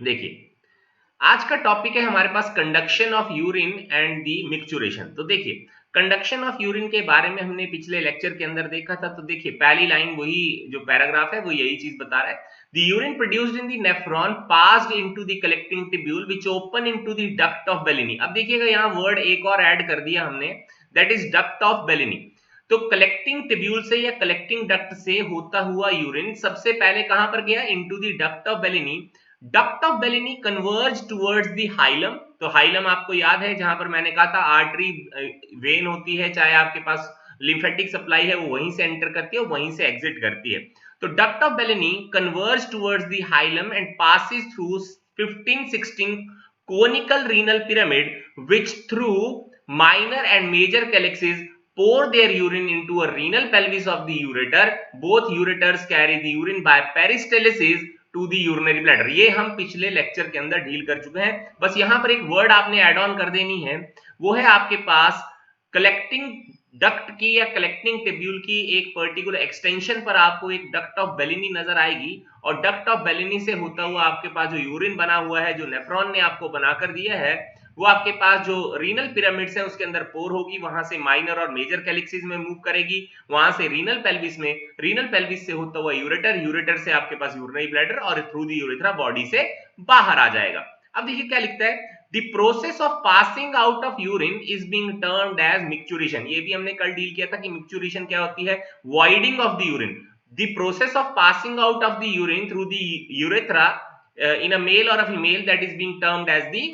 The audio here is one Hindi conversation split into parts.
देखिए, आज का टॉपिक है हमारे पास conduction of urine and the micturition. तो देखिए, कंडक्शन ऑफ यूरिन के बारे में हमने पिछले लेक्चर के अंदर देखा था। तो देखिए, पहली लाइन वही जो पैराग्राफ है वो यही चीज बता रहा है। The urine produced in the nephron passed into the collecting tubule which open into the duct of Bellini. अब देखिएगा यहाँ वर्ड एक और ऐड कर दिया हमने, that is duct of Bellini. तो कलेक्टिंग टिब्यूल से या कलेक्टिंग डक्ट से होता हुआ यूरिन सबसे पहले कहां पर गया? Into the duct of Bellini. Duct of Bellini converge towards the hilum. तो हाइलम आपको याद है, जहां पर मैंने कहा था आर्टरी वेन होती है, चाहे आपके पास लिम्फेटिक सप्लाई है, वो वहीं से एंटर करती है और वहीं से एग्जिट करती है। तो duct of Bellini converge towards the hilum and passes through 15-16 conical renal pyramid which through minor and major calyxes pour their urine into a renal pelvis of the ureter. Both ureters carry the urine by peristalsis to the urinary bladder. ये हम पिछले लेक्चर के अंदर डील कर चुके हैं। बस यहां पर एक वर्ड आपने एड ऑन कर देनी है, वो है आपके पास कलेक्टिंग डक्ट की या कलेक्टिंग टिब्यूल की एक पर्टिकुलर एक्सटेंशन पर आपको एक डक्ट ऑफ बेलिनी नजर आएगी, और डक्ट ऑफ बेलिनी से होता हुआ आपके पास जो यूरिन बना हुआ है, जो नेफ्रॉन ने आपको बनाकर दिया है, वो आपके पास जो रीनल पिरामिड्स है उसके अंदर पोर होगी, वहां से माइनर और मेजर कैलिक्सिस में मूव करेगी, वहां से रीनल पेल्विस में, रीनल पेल्विस से होता हुआ यूरेटर, यूरेटर से आपके पास यूरिनरी ब्लैडर, और थ्रू द यूरेथ्रा बॉडी से बाहर आ जाएगा। अब देखिए क्या लिखता है, the process of passing out of urine is being termed as micturition. ये भी हमने कल डील किया था कि मिक्चुरेशन क्या होती है, voiding of the urine. The process of passing out of the urine through the urethra in a male और a female, that is being termed as the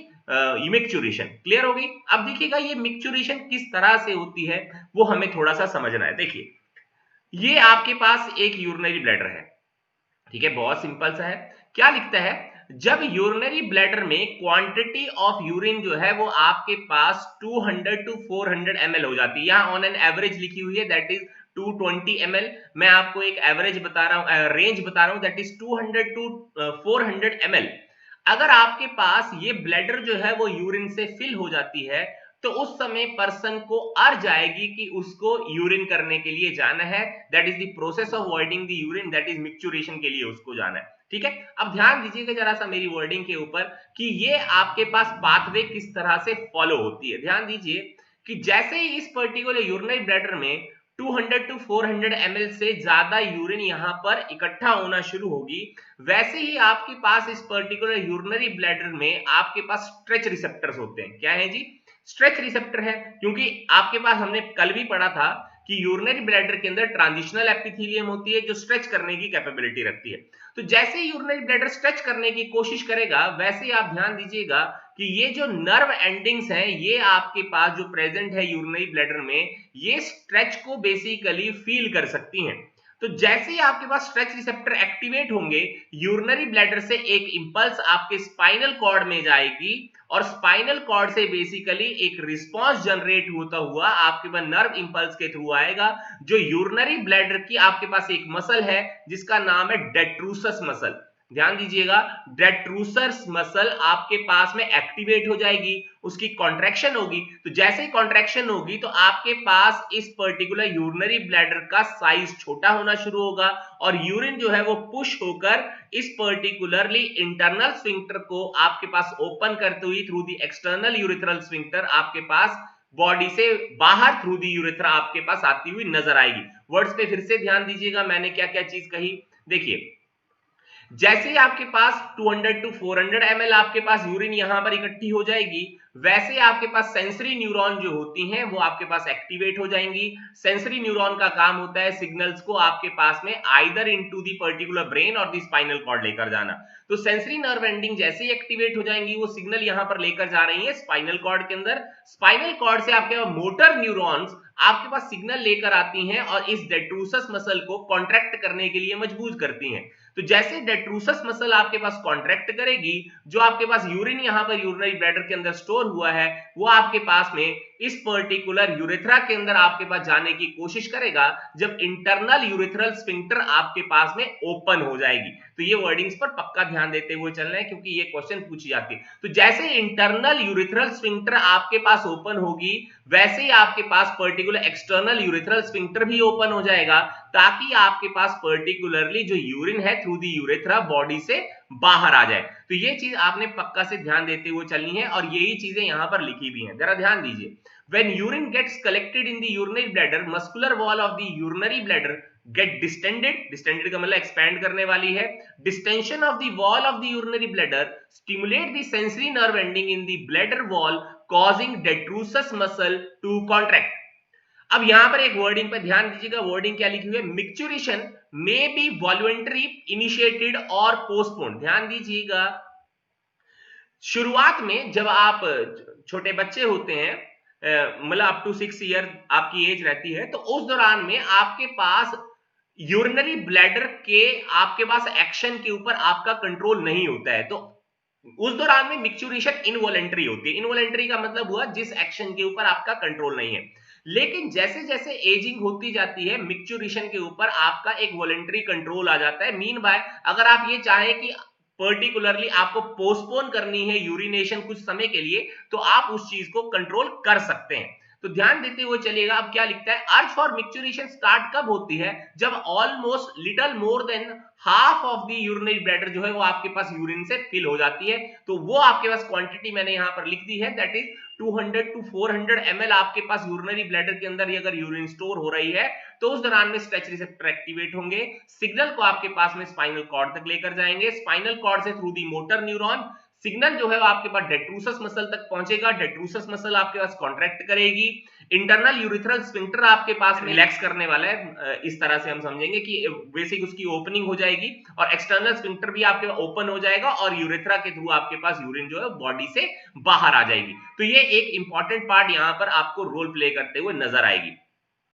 micturition. Clear होगी? अब देखिएगा ये मिक्चुरेशन किस तरह से होती है वो हमें थोड़ा सा समझना है। देखिए, ये आपके पास एक यूरिनरी ब्लैडर है, ठीक है, बहुत सिंपल सा है। क्या लिखता है, जब यूरिनरी ब्लैडर में क्वांटिटी ऑफ यूरिन जो है वो आपके पास 200 टू 400 ml हो जाती है। यहां ऑन एन एवरेज लिखी हुई है, दैट इज 220 ml। मैं आपको एक एवरेज बता रहा हूं, रेंज बता रहा हूं, दैट इज 200 टू 400 ml। अगर आपके पास ये ब्लैडर जो है वो यूरिन से फिल हो जाती है, तो उस समय पर्सन को अर्ज जाएगी कि उसको यूरिन करने के लिए जाना है, that is the process of avoiding the urine, that is micturition के लिए उसको जाना है। ठीक है, अब ध्यान दीजिएगा जरा सा मेरी वर्डिंग के ऊपर कि ये आपके पास पाथवे किस तरह से फॉलो होती है। ध्यान दीजिए कि जैसे ही इस पर्टिकुलर यूरिनरी ब्लैडर में 200 टू 400 ml से ज्यादा यूरिन यहां पर इकट्ठा होना शुरू होगी, वैसे ही आपके पास इस पर्टिकुलर यूरिनरी ब्लैडर में आपके पास स्ट्रेच रिसेप्टर्स होते हैं। क्या है जी? स्ट्रेच रिसेप्टर है, क्योंकि आपके पास हमने कल भी पढ़ा था कि यूरिनरी ब्लैडर के अंदर ट्रांजिशनल एपिथेलियम होती है जो स्ट्रेच करने की कैपेबिलिटी रखती है। तो जैसे ही यूरिनरी ब्लैडर स्ट्रेच करने की कोशिश करेगा, वैसे ही आप ध्यान दीजिएगा कि ये जो नर्व एंडिंग्स हैं, ये आपके पास जो प्रेजेंट है यूरिनरी ब्लैडर में, ये स्ट्रेच को बेसिकली फील कर सकती हैं। तो जैसे ही आपके पास स्ट्रेच रिसेप्टर एक्टिवेट होंगे, यूरिनरी ब्लैडर से एक इंपल्स आपके स्पाइनल कॉर्ड में जाएगी, और स्पाइनल कॉर्ड से बेसिकली एक रिस्पांस जनरेट होता हुआ आपके पास नर्व इंपल्स के थ्रू आएगा, जो यूरिनरी ब्लैडर की आपके पास एक मसल है जिसका नाम है डेट्रूसस मसल। ध्यान दीजिएगा, डेट्रूसस मसल आपके पास में एक्टिवेट हो जाएगी, उसकी कॉन्ट्रैक्शन होगी। तो जैसे ही कॉन्ट्रैक्शन होगी तो आपके पास इस पर्टिकुलर यूरिनरी ब्लैडर का साइज छोटा होना शुरू होगा, और यूरिन जो है वो पुश होकर इस पर्टिकुलरली इंटरनल स्फिंक्टर को आपके पास ओपन करते हुए through the external urethral sphincter आपके पास बॉडी से बाहर थ्रू द यूरिथ्रा आपके पास आती हुई नजर आएगी। वर्ड्स पे फिर से ध्यान दीजिएगा, मैंने क्या क्या चीज कही। देखिए, जैसे ही आपके पास 200 टू 400 ml आपके पास यूरिन यहां पर इकट्ठी हो जाएगी, वैसे आपके पास सेंसरी न्यूरॉन जो होती हैं वो आपके पास एक्टिवेट हो जाएंगी। सेंसरी न्यूरॉन का काम होता है सिग्नल्स को आपके पास में either into the particular brain और द स्पाइनल कॉर्ड लेकर जाना। तो सेंसरी नर्व एंडिंग जैसे ही एक्टिवेट हो जाएंगी, वो सिग्नल यहां पर लेकर जा रही है स्पाइनल कॉर्ड के अंदर। स्पाइनल कॉर्ड से आपके मोटर न्यूरॉन्स आपके पास सिग्नल लेकर आती हैं और इस डेट्रूसस मसल को कॉन्ट्रैक्ट करने के लिए मजबूर करती हैं। तो जैसे डेट्रूसस मसल आपके पास कॉन्ट्रैक्ट करेगी, जो आपके पास यूरिन यहां पर यूरिनरी ब्लैडर के अंदर स्टोर हुआ है, वो आपके पास में इस पर्टिकुलर यूरेथ्रा के अंदर आपके पास जाने की कोशिश करेगा, जब इंटरनल यूरेथ्रल स्फिंक्टर आपके पास में ओपन हो जाएगी। तो ये वर्डिंग्स पर पक्का ध्यान देते हुए चलना है, क्योंकि ये क्वेश्चन पूछी जाती है। तो जैसे इंटरनल यूरेथ्रल स्फिंक्टर आपके पास ओपन होगी, वैसे ही आपके पास पर्टिकुलर एक्सटर्नल यूरेथ्रल स्फिंक्टर भी ओपन हो जाएगा, ताकि आपके पास पर्टिकुलरली जो यूरिन है थ्रू द यूरेथ्रा बॉडी से बाहर आ जाए। तो ये चीज आपने पक्का से ध्यान देते हुए चलनी है और यही चीजें यहां पर लिखी भी हैं, जरा ध्यान दीजिए। When urine gets collected in the urinary bladder, muscular wall of the urinary bladder get distended, distended का मतलब expand करने वाली है। Distension of the wall of the urinary bladder stimulate the sensory nerve ending in the bladder wall, causing detrussus muscle to contract। अब यहां पर एक वर्डिंग पे ध्यान दीजिएगा, वर्डिंग क्या लिखी हुई है, micturition may be voluntary initiated और पोस्टपोन। ध्यान दीजिएगा, शुरुआत में जब आप छोटे बच्चे होते हैं, मतलब अप टू 6 ईयर आपकी एज रहती है, तो उस दौरान में आपके पास यूरिनरी ब्लैडर के आपके पास एक्शन के ऊपर आपका कंट्रोल नहीं होता है, तो उस दौरान में मिक्चुरेशन इनवॉलेंट्री होती है। इनवॉलेंट्री का मतलब हुआ जिस एक्शन के ऊपर आपका कंट्रोल नहीं है। लेकिन जैसे जैसे एजिंग होती जाती है, मिक्चुरेशन के ऊपर आपका एक वॉलेंट्री कंट्रोल आ जाता है। मीन बाय अगर आप ये चाहें कि पर्टिकुलरली आपको पोस्टपोन करनी है यूरिनेशन कुछ समय के लिए, तो आप उस चीज को कंट्रोल कर सकते हैं। तो ध्यान देते हुए चलिएगा। अब क्या लिखता है, अर्ज फॉर मिक्चुरेशन स्टार्ट कब होती है, जब almost little more than half of the urinary bladder जो है वो आपके पास यूरिन से फिल हो जाती है। तो वो आपके पास क्वांटिटी मैंने यहां पर लिख दी है, दैट इज 200 to 400 ml आपके पास यूरिनरी ब्लैडर के अंदर अगर यूरिन स्टोर हो रही है, तो उस दौरान में स्ट्रेच रिसेप्टर एक्टिवेट होंगे, सिग्नल को आपके पास में स्पाइनल कॉर्ड तक लेकर जाएंगे, स्पाइनल कॉर्ड से through the motor neuron signal जो है वो आपके पास डेट्रूसस मसल तक पहुंचेगा, डेट्रूसस मसल आपके पास कॉन्ट्रैक्ट करेगी, इंटरनल यूरिथ्रल स्फिंक्टर आपके पास में रिलैक्स करने वाला है। इस तरह से हम समझेंगे कि बेसिक उसकी ओपनिंग हो जाएगी और एक्सटर्नल स्फिंक्टर भी आपके ओपन हो जाएगा और यूरेथ्रा के थ्रू आपके पास यूरिन जो है बॉडी से बाहर आ जाएगी। तो ये एक इंपॉर्टेंट पार्ट यहां पर आपको रोल प्ले करते हुए नजर आएगी।